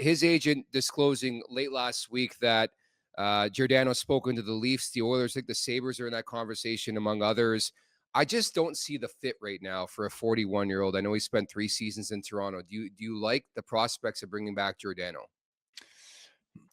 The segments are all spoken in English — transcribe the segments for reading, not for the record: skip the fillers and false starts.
his agent disclosing late last week that Giordano spoken to the Leafs, the Oilers, I think the Sabres are in that conversation, among others. I just don't see the fit right now for a 41-year-old. I know he spent 3 seasons in Toronto. Do you like the prospects of bringing back Giordano?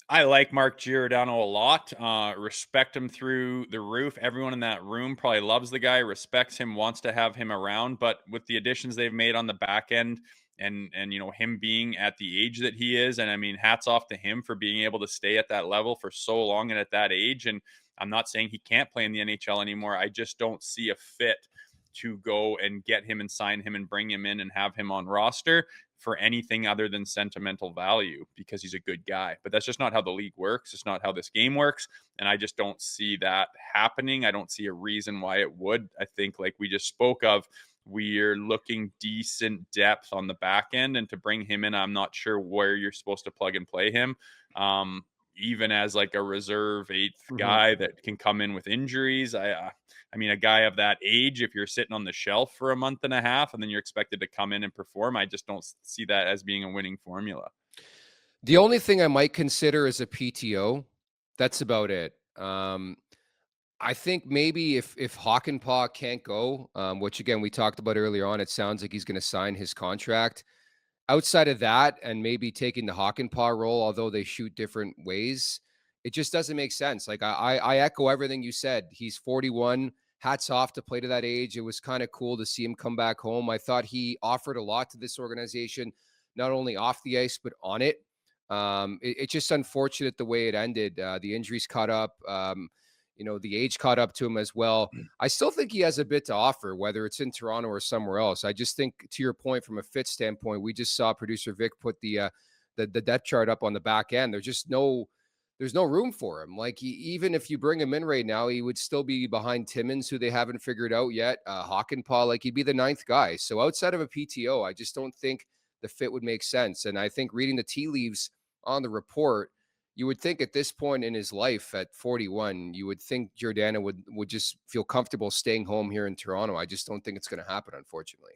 I like Mark Giordano a lot. Respect him through the roof. Everyone in that room probably loves the guy, respects him, wants to have him around. But with the additions they've made on the back end, and him being at the age that he is, and I mean, hats off to him for being able to stay at that level for so long and at that age. And I'm not saying he can't play in the NHL anymore. I just don't see a fit to go and get him and sign him and bring him in and have him on roster for anything other than sentimental value, because he's a good guy. But that's just not how the league works. It's not how this game works. And I just don't see that happening. I don't see a reason why it would. I think, like we just spoke of, we're looking decent depth on the back end. And to bring him in, I'm not sure where you're supposed to plug and play him. Even as like a reserve eighth guy that can come in with injuries. I mean, a guy of that age, if you're sitting on the shelf for a month and a half and then you're expected to come in and perform, I just don't see that as being a winning formula. The only thing I might consider is a PTO. That's about it. I think maybe if Hakanpää can't go, which again, we talked about earlier on, it sounds like he's going to sign his contract. Outside of that, and maybe taking the Hakanpää role, although they shoot different ways, it just doesn't make sense. Like I echo everything you said. He's 41. Hats off to play to that age. It was kind of cool to see him come back home. I thought he offered a lot to this organization, not only off the ice, but on it. It's just unfortunate the way it ended. The injuries caught up. The age caught up to him as well. I still think he has a bit to offer, whether it's in Toronto or somewhere else. I just think, to your point, from a fit standpoint, we just saw producer Vic put the depth chart up on the back end. There's no room for him. Like, even if you bring him in right now, he would still be behind Timmins, who they haven't figured out yet. Hakanpää, like, he'd be the 9th guy. So outside of a PTO, I just don't think the fit would make sense. And I think reading the tea leaves on the report, you would think at this point in his life at 41, you would think Giordano would just feel comfortable staying home here in Toronto. I just don't think it's going to happen, unfortunately.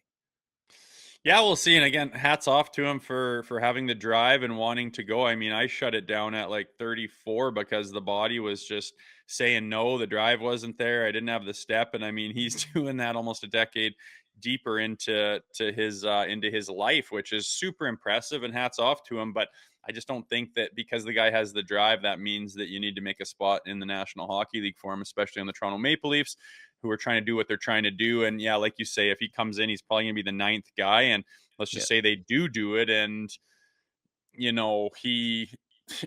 Yeah, we'll see. And again, hats off to him for having the drive and wanting to go. I mean, I shut it down at like 34 because the body was just saying no. The drive wasn't there. I didn't have the step. And I mean, he's doing that almost a decade deeper into his life, which is super impressive, and hats off to him. But I just don't think that because the guy has the drive, that means that you need to make a spot in the National Hockey League for him, especially on the Toronto Maple Leafs, who are trying to do what they're trying to do. And yeah, like you say, if he comes in, he's probably going to be the 9th guy. And let's just say they do it. And,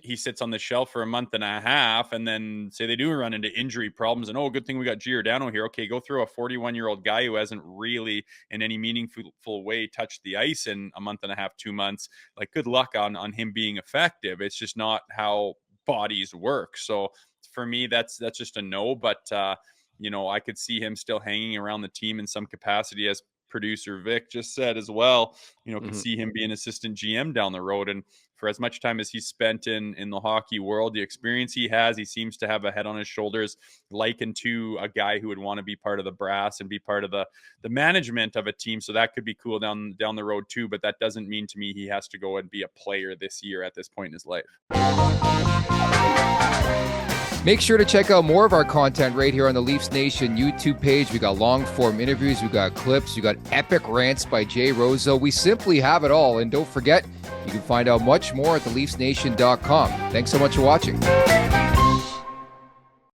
he sits on the shelf for a month and a half, and then say they do run into injury problems, and good thing we got Giordano here. Okay, go throw a 41-year-old guy who hasn't really in any meaningful way touched the ice in a month and a half, 2 months. Like, good luck on him being effective. It's just not how bodies work. So for me, that's just a no. But I could see him still hanging around the team in some capacity, as producer Vic just said as well. Could see him be an assistant GM down the road. And for as much time as he's spent in the hockey world, the experience he has, he seems to have a head on his shoulders, likened to a guy who would want to be part of the brass and be part of the management of a team. So that could be cool down the road too. But that doesn't mean to me he has to go and be a player this year at this point in his life. Make sure to check out more of our content right here on the Leafs Nation YouTube page. We got long form interviews, we got clips, we got epic rants by Jay Rosehill. We simply have it all. And don't forget, you can find out much more at theleafsnation.com. Thanks so much for watching.